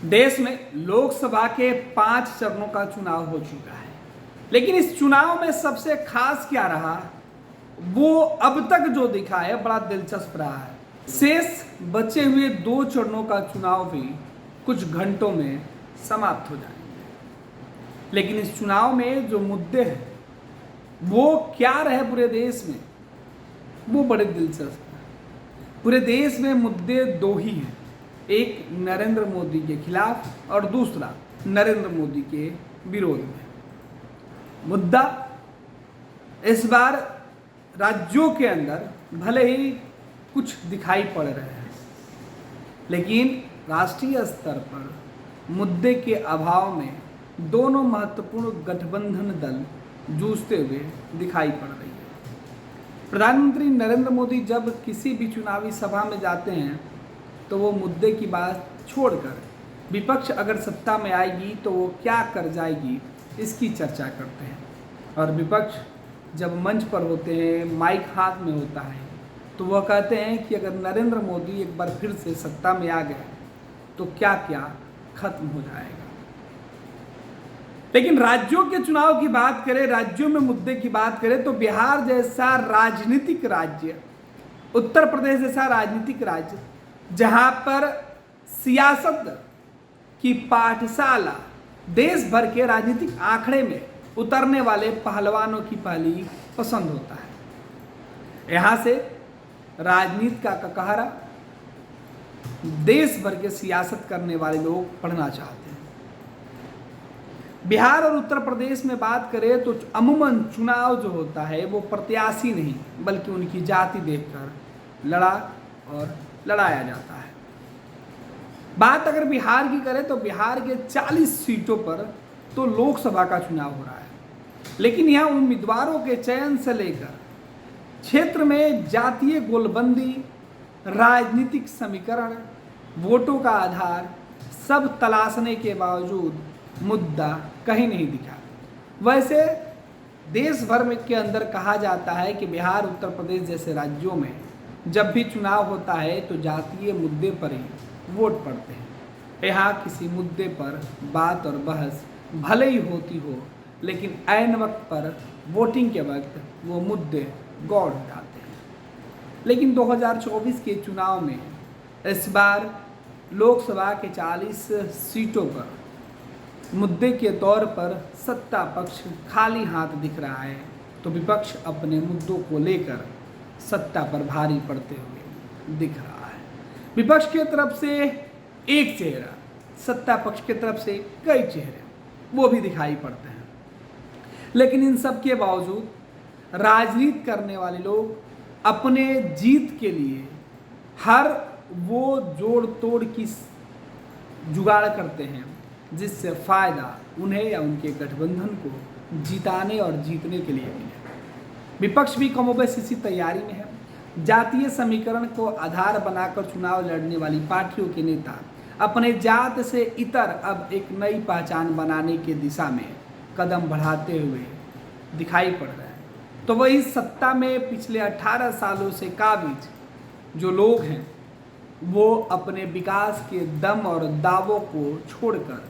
देश में लोकसभा के 5 चरणों का चुनाव हो चुका है, लेकिन इस चुनाव में सबसे खास क्या रहा, वो अब तक जो दिखा है बड़ा दिलचस्प रहा है। शेष बचे हुए 2 चरणों का चुनाव भी कुछ घंटों में समाप्त हो जाएंगे, लेकिन इस चुनाव में जो मुद्दे हैं वो क्या रहे पूरे देश में, वो बड़े दिलचस्प है। पूरे देश में मुद्दे 2 ही हैं, एक नरेंद्र मोदी के खिलाफ और दूसरा नरेंद्र मोदी के विरोध में। मुद्दा इस बार राज्यों के अंदर भले ही कुछ दिखाई पड़ रहे हैं, लेकिन राष्ट्रीय स्तर पर मुद्दे के अभाव में दोनों महत्वपूर्ण गठबंधन दल जूझते हुए दिखाई पड़ रही है। प्रधानमंत्री नरेंद्र मोदी जब किसी भी चुनावी सभा में जाते हैं तो वो मुद्दे की बात छोड़कर विपक्ष अगर सत्ता में आएगी तो वो क्या कर जाएगी इसकी चर्चा करते हैं, और विपक्ष जब मंच पर होते हैं, माइक हाथ में होता है, तो वह कहते हैं कि अगर नरेंद्र मोदी एक बार फिर से सत्ता में आ गए तो क्या क्या खत्म हो जाएगा। लेकिन राज्यों के चुनाव की बात करें, राज्यों में मुद्दे की बात करें, तो बिहार जैसा राजनीतिक राज्य, उत्तर प्रदेश जैसा राजनीतिक राज्य जहां पर सियासत की पाठशाला देश भर के राजनीतिक आंकड़े में उतरने वाले पहलवानों की पहली पसंद होता है, यहां से राजनीति का ककहरा देश भर के सियासत करने वाले लोग पढ़ना चाहते हैं। बिहार और उत्तर प्रदेश में बात करें तो अमूमन चुनाव जो होता है वो प्रत्याशी नहीं बल्कि उनकी जाति देखकर लड़ा और लड़ाया जाता है। बात अगर बिहार की करें तो बिहार के 40 सीटों पर तो लोकसभा का चुनाव हो रहा है, लेकिन यहाँ उम्मीदवारों के चयन से लेकर क्षेत्र में जातीय गोलबंदी, राजनीतिक समीकरण, वोटों का आधार सब तलाशने के बावजूद मुद्दा कहीं नहीं दिखा। वैसे देश भर में के अंदर कहा जाता है कि बिहार, उत्तर प्रदेश जैसे राज्यों में जब भी चुनाव होता है तो जातीय मुद्दे पर ही वोट पड़ते हैं। यहाँ किसी मुद्दे पर बात और बहस भले ही होती हो, लेकिन ऐन वक्त पर वोटिंग के वक्त वो मुद्दे गौड़ हो जाते हैं। लेकिन 2024 के चुनाव में इस बार लोकसभा के 40 सीटों पर मुद्दे के तौर पर सत्ता पक्ष खाली हाथ दिख रहा है, तो विपक्ष अपने मुद्दों को लेकर सत्ता पर भारी पड़ते हुए दिख रहा है। विपक्ष की तरफ से एक चेहरा, सत्ता पक्ष की तरफ से कई चेहरे वो भी दिखाई पड़ते हैं, लेकिन इन सब के बावजूद राजनीति करने वाले लोग अपने जीत के लिए हर वो जोड़ तोड़ की जुगाड़ करते हैं जिससे फायदा उन्हें या उनके गठबंधन को जिताने और जीतने के लिए मिले। विपक्ष भी कमोबेश इसी तैयारी में है। जातीय समीकरण को आधार बनाकर चुनाव लड़ने वाली पार्टियों के नेता अपने जात से इतर अब एक नई पहचान बनाने की दिशा में कदम बढ़ाते हुए दिखाई पड़ रहे हैं। तो वही सत्ता में पिछले 18 सालों से काबिज जो लोग हैं वो अपने विकास के दम और दावों को छोड़कर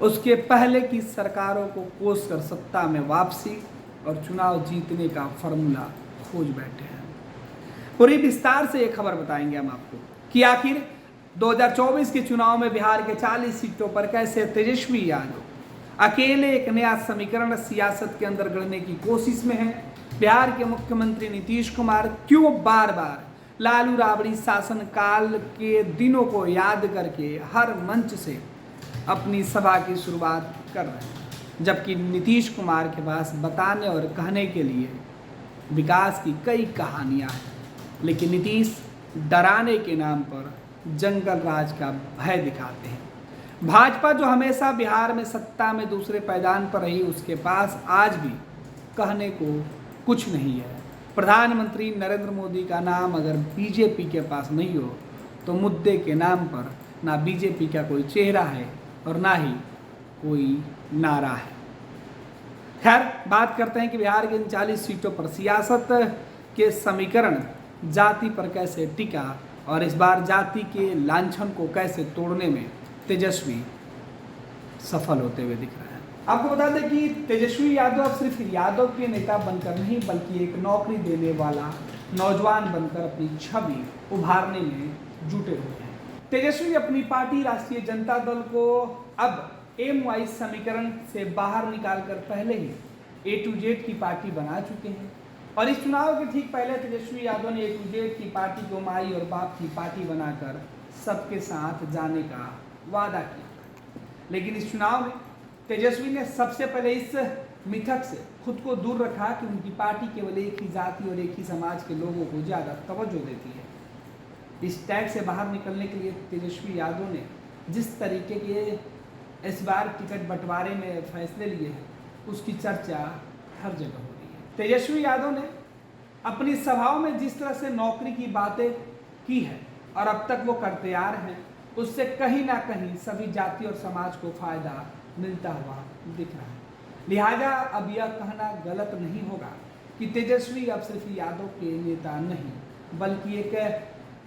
उसके पहले की सरकारों को कोस कर सत्ता में वापसी और चुनाव जीतने का फॉर्मूला खोज बैठे हैं। पूरी विस्तार से एक खबर बताएंगे हम आपको कि आखिर 2024 के चुनाव में बिहार के 40 सीटों पर कैसे तेजस्वी यादव अकेले एक नया समीकरण सियासत के अंदर गढ़ने की कोशिश में है। बिहार के मुख्यमंत्री नीतीश कुमार क्यों बार बार लालू राबड़ी शासनकाल के दिनों को याद करके हर मंच से अपनी सभा की शुरुआत कर रहे हैं, जबकि नीतीश कुमार के पास बताने और कहने के लिए विकास की कई कहानियां हैं, लेकिन नीतीश डराने के नाम पर जंगल राज का भय दिखाते हैं। भाजपा जो हमेशा बिहार में सत्ता में दूसरे पायदान पर रही, उसके पास आज भी कहने को कुछ नहीं है। प्रधानमंत्री नरेंद्र मोदी का नाम अगर बीजेपी के पास नहीं हो तो मुद्दे के नाम पर ना बीजेपी का कोई चेहरा है और ना ही कोई नारा है। खैर, बात करते हैं कि बिहार के इन 40 सीटों पर सियासत के समीकरण जाति पर कैसे टिका और इस बार जाति के लांछन को कैसे तोड़ने में तेजस्वी सफल होते हुए दिख रहे हैं। आपको बता दें कि तेजस्वी यादव अब सिर्फ यादव के नेता बनकर नहीं बल्कि एक नौकरी देने वाला नौजवान बनकर अपनी छवि उभारने में जुटे हुए हैं। तेजस्वी अपनी पार्टी राष्ट्रीय जनता दल को अब एम वाइज समीकरण से बाहर निकालकर पहले ही A to Z की पार्टी बना चुके हैं और इस चुनाव के ठीक पहले तेजस्वी यादव ने A to Z की पार्टी को माई और बाप की पार्टी बनाकर सबके साथ जाने का वादा किया। लेकिन इस चुनाव में तेजस्वी ने सबसे पहले इस मिथक से खुद को दूर रखा कि उनकी पार्टी केवल एक ही जाति और एक ही समाज के लोगों को ज़्यादा तवज्जो देती है। इस टैग से बाहर निकलने के लिए तेजस्वी यादव ने जिस तरीके के इस बार टिकट बंटवारे में फैसले लिए हैं उसकी चर्चा हर जगह हो रही है। तेजस्वी यादव ने अपनी सभाओं में जिस तरह से नौकरी की बातें की है और अब तक वो करते आ रहे हैं उससे कहीं ना कहीं सभी जाति और समाज को फायदा मिलता हुआ दिख रहा है। लिहाजा अब यह कहना गलत नहीं होगा कि तेजस्वी अब सिर्फ यादव के नेता नहीं बल्कि एक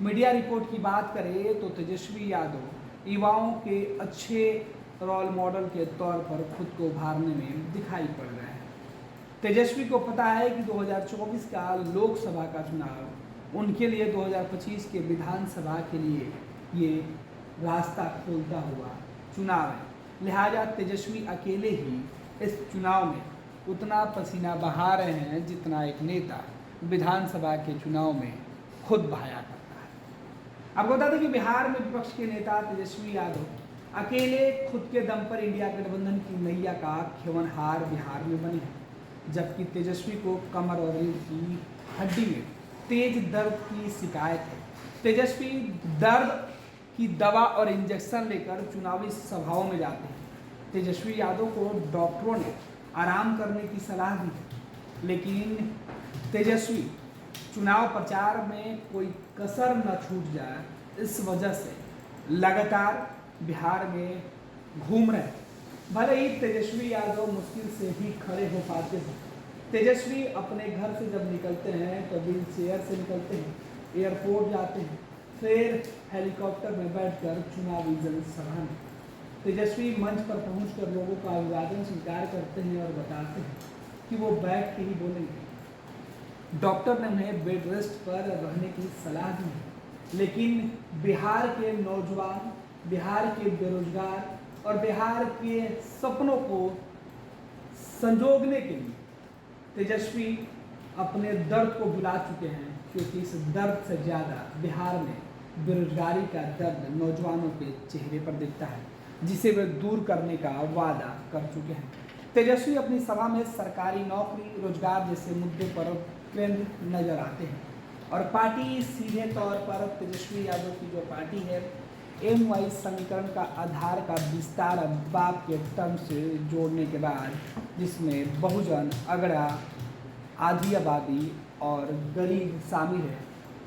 मीडिया रिपोर्ट की बात करें तो तेजस्वी यादव युवाओं के अच्छे रोल मॉडल के तौर पर खुद को उभारने में दिखाई पड़ रहे हैं। तेजस्वी को पता है कि 2024 का लोकसभा का चुनाव उनके लिए 2025 के विधानसभा के लिए ये रास्ता खोलता हुआ चुनाव है। लिहाजा तेजस्वी अकेले ही इस चुनाव में उतना पसीना बहा रहे हैं जितना एक नेता विधानसभा के चुनाव में खुद बहाया करता है। आपको बता दें कि बिहार में विपक्ष के नेता तेजस्वी यादव अकेले खुद के दम पर इंडिया गठबंधन की नैया का खेवनहार बिहार में बने हैं, जबकि तेजस्वी को कमर और रीढ़ की हड्डी में तेज दर्द की शिकायत है। तेजस्वी दर्द की दवा और इंजेक्शन लेकर चुनावी सभाओं में जाते हैं। तेजस्वी यादव को डॉक्टरों ने आराम करने की सलाह दी है, लेकिन तेजस्वी चुनाव प्रचार में कोई कसर न छूट जाए इस वजह से लगातार बिहार में घूम रहे हैं। भले ही तेजस्वी यादव मुश्किल से ही खड़े हो पाते हैं। तेजस्वी अपने घर से जब निकलते हैं तो व्हील चेयर से निकलते हैं, एयरपोर्ट जाते हैं, फिर हेलीकॉप्टर में बैठकर चुनावी जनसभा में तेजस्वी मंच पर पहुंचकर लोगों का अभिवादन स्वीकार करते हैं और बताते हैं कि वो बैठ के ही बोलेंगे। डॉक्टर ने उन्हें बेड रेस्ट पर रहने की सलाह दी है, लेकिन बिहार के नौजवान, बिहार के बेरोजगार और बिहार के सपनों को संजोगने के लिए तेजस्वी अपने दर्द को भुला चुके हैं, क्योंकि इस दर्द से ज़्यादा बिहार में बेरोजगारी का दर्द नौजवानों के चेहरे पर दिखता है, जिसे वे दूर करने का वादा कर चुके हैं। तेजस्वी अपनी सभा में सरकारी नौकरी, रोजगार जैसे मुद्दे पर केंद्रित नजर आते हैं और पार्टी सीधे तौर पर तेजस्वी यादव की जो पार्टी है एम वाइज समीकरण का आधार का विस्तार बाप के टर्म से जोड़ने के बाद, जिसमें बहुजन, अगड़ा, आधी आबादी और गरीब शामिल है,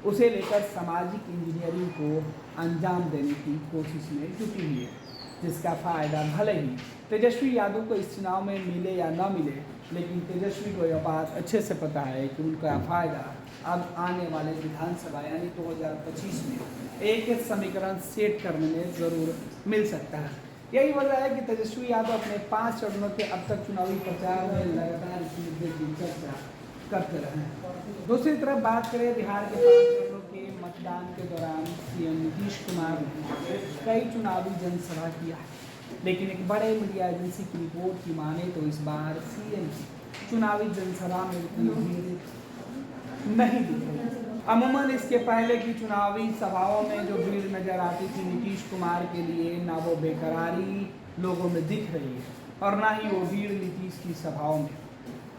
उसे लेकर सामाजिक इंजीनियरिंग को अंजाम देने की कोशिश में जुटी हुई है, जिसका फ़ायदा भले ही तेजस्वी यादव को इस चुनाव में मिले या न मिले, लेकिन तेजस्वी को यह बात अच्छे से पता है कि उनका फ़ायदा अब आने वाले विधानसभा यानी 2025 में एक समीकरण सेट करने में ज़रूर मिल सकता है। यही वजह है कि तेजस्वी यादव अपने 5 चरणों के अब तक चुनावी प्रचार में लगातार इस मुद्दे की चर्चा करते रहे हैं। दूसरी तरफ बात करें बिहार के 5 चरणों के मतदान के दौरान सीएम नीतीश कुमार ने कई चुनावी जनसभा किया है, लेकिन एक बड़े मीडिया एजेंसी की रिपोर्ट की माने तो इस बार सीएम की चुनावी जनसभा में उतनी भीड़ नहीं दिख रही। अमूमन इसके पहले की चुनावी सभाओं में जो भीड़ नजर आती थी नीतीश कुमार के लिए, ना वो बेकरारी लोगों में दिख रही है और ना ही वो भीड़ नीतीश की सभाओं में।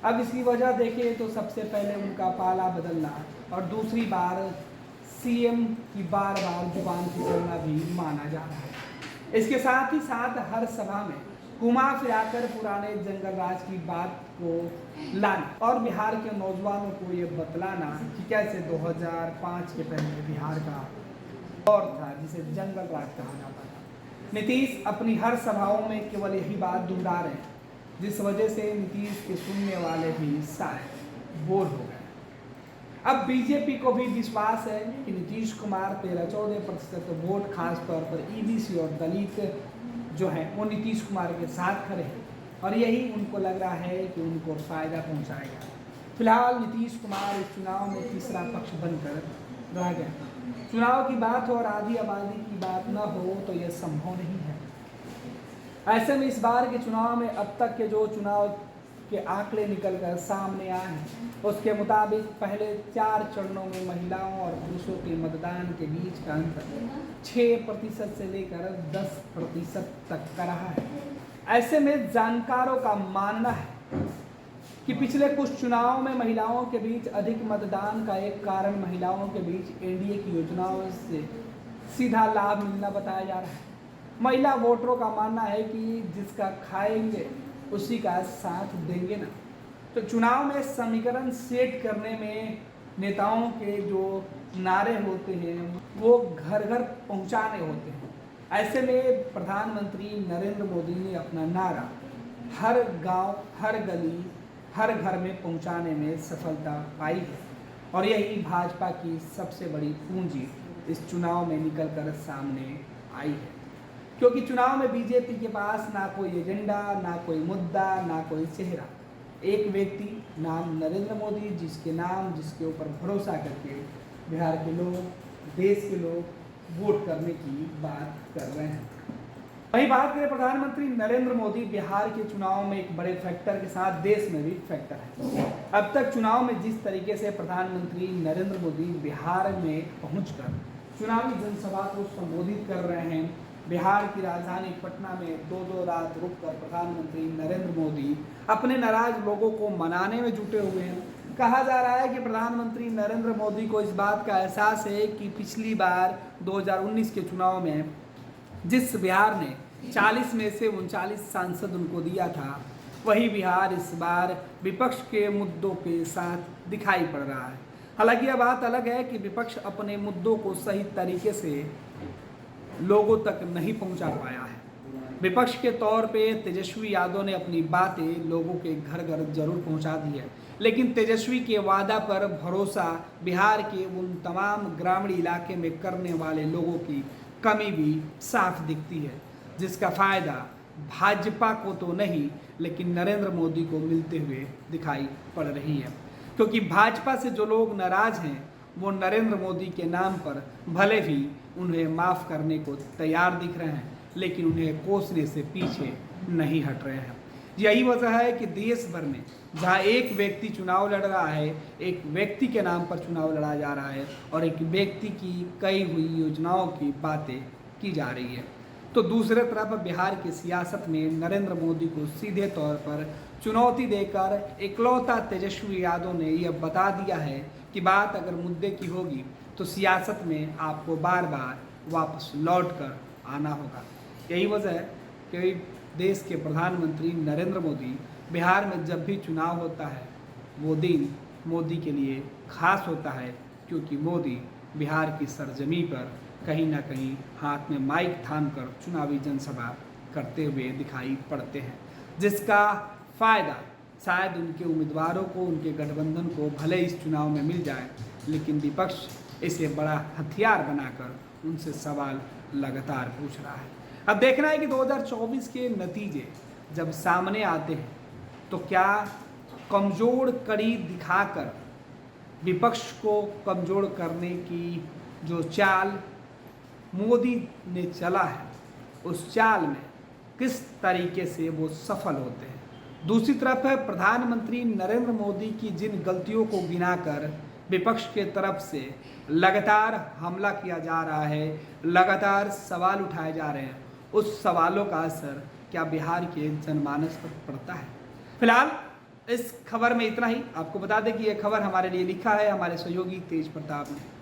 अब इसकी वजह देखें तो सबसे पहले उनका पाला बदलना और दूसरी बार सीएम की बार बार जुबान फिसलना भी माना जा रहा है। इसके साथ ही साथ हर सभा में घुमा फिराकर पुराने जंगल राज की बात को लाना और बिहार के नौजवानों को ये बतलाना कि कैसे 2005 के पहले बिहार का दौर था जिसे जंगल राज कहा जाता था। नीतीश अपनी हर सभाओं में केवल यही बात दोहरा रहे हैं, जिस वजह से नीतीश के सुनने वाले भी शायद बोर हो गए। अब बीजेपी को भी विश्वास है कि नीतीश कुमार 13-14% वोट खास तौर पर ईबीसी और दलित जो हैं वो नीतीश कुमार के साथ खड़े हैं और यही उनको लग रहा है कि उनको फ़ायदा पहुंचाएगा। फिलहाल नीतीश कुमार इस चुनाव में तीसरा पक्ष बनकर रह गए। चुनाव की बात हो और आधी आबादी की बात न हो तो यह संभव नहीं है। ऐसे में इस बार के चुनाव में अब तक के जो चुनाव के आंकड़े निकलकर सामने आए हैं उसके मुताबिक पहले 4 चरणों में महिलाओं और पुरुषों के मतदान के बीच का अंतर 6% से लेकर 10% तक का रहा है। ऐसे में जानकारों का मानना है कि पिछले कुछ चुनाव में महिलाओं के बीच अधिक मतदान का एक कारण महिलाओं के बीच एनडीए की योजनाओं से सीधा लाभ मिलना बताया जा रहा है। महिला वोटरों का मानना है कि जिसका खाएंगे उसी का साथ देंगे ना। तो चुनाव में समीकरण सेट करने में नेताओं के जो नारे होते हैं वो घर घर पहुंचाने होते हैं। ऐसे में प्रधानमंत्री नरेंद्र मोदी ने अपना नारा हर गांव, हर गली, हर घर में पहुंचाने में सफलता पाई है और यही भाजपा की सबसे बड़ी पूंजी इस चुनाव में निकलकर सामने आई है। क्योंकि चुनाव में बीजेपी के पास ना कोई एजेंडा, ना कोई मुद्दा, ना कोई चेहरा, एक व्यक्ति नाम नरेंद्र मोदी जिसके ऊपर भरोसा करके बिहार के लोग, देश के लोग वोट करने की बात कर रहे हैं। वही बात करें प्रधानमंत्री नरेंद्र मोदी बिहार के चुनाव में एक बड़े फैक्टर के साथ देश में भी फैक्टर है। अब तक चुनाव में जिस तरीके से प्रधानमंत्री नरेंद्र मोदी बिहार में पहुंचकर चुनावी जनसभा को संबोधित कर रहे हैं, बिहार की राजधानी पटना में 2-2 रात रुककर प्रधानमंत्री नरेंद्र मोदी अपने नाराज लोगों को मनाने में जुटे हुए हैं। कहा जा रहा है कि प्रधानमंत्री नरेंद्र मोदी को इस बात का एहसास है कि पिछली बार 2019 के चुनाव में जिस बिहार ने 40 में से 39 सांसद उनको दिया था, वही बिहार इस बार विपक्ष के मुद्दों के साथ दिखाई पड़ रहा है। हालांकि यह बात अलग है कि विपक्ष अपने मुद्दों को सही तरीके से लोगों तक नहीं पहुंचा पाया है। विपक्ष के तौर पे तेजस्वी यादव ने अपनी बातें लोगों के घर घर जरूर पहुंचा दी है, लेकिन तेजस्वी के वादा पर भरोसा बिहार के उन तमाम ग्रामीण इलाके में करने वाले लोगों की कमी भी साफ दिखती है, जिसका फ़ायदा भाजपा को तो नहीं लेकिन नरेंद्र मोदी को मिलते हुए दिखाई पड़ रही है। क्योंकि भाजपा से जो लोग नाराज हैं वो नरेंद्र मोदी के नाम पर भले ही उन्हें माफ़ करने को तैयार दिख रहे हैं, लेकिन उन्हें कोसने से पीछे नहीं हट रहे हैं। यही वजह है कि देश भर में जहां एक व्यक्ति चुनाव लड़ रहा है, एक व्यक्ति के नाम पर चुनाव लड़ा जा रहा है और एक व्यक्ति की कई हुई योजनाओं की बातें की जा रही है, तो दूसरे तरफ बिहार की सियासत में नरेंद्र मोदी को सीधे तौर पर चुनौती देकर इकलौता तेजस्वी यादव ने यह बता दिया है कि बात अगर मुद्दे की होगी तो सियासत में आपको बार बार वापस लौट कर आना होगा। यही वजह है कि देश के प्रधानमंत्री नरेंद्र मोदी बिहार में जब भी चुनाव होता है वो दिन मोदी के लिए खास होता है, क्योंकि मोदी बिहार की सरजमी पर कहीं ना कहीं हाथ में माइक थाम कर चुनावी जनसभा करते हुए दिखाई पड़ते हैं, जिसका फ़ायदा शायद उनके उम्मीदवारों को, उनके गठबंधन को भले इस चुनाव में मिल जाए, लेकिन विपक्ष इसे बड़ा हथियार बनाकर उनसे सवाल लगातार पूछ रहा है। अब देखना है कि 2024 के नतीजे जब सामने आते हैं तो क्या कमज़ोर कड़ी दिखाकर विपक्ष को कमज़ोर करने की जो चाल मोदी ने चला है उस चाल में किस तरीके से वो सफल होते हैं। दूसरी तरफ है प्रधानमंत्री नरेंद्र मोदी की जिन गलतियों को गिनाकर विपक्ष के तरफ से लगातार हमला किया जा रहा है, लगातार सवाल उठाए जा रहे हैं, उस सवालों का असर क्या बिहार के जनमानस पर पड़ता है। फिलहाल इस खबर में इतना ही। आपको बता दें कि यह खबर हमारे लिए लिखा है हमारे सहयोगी तेज प्रताप ने।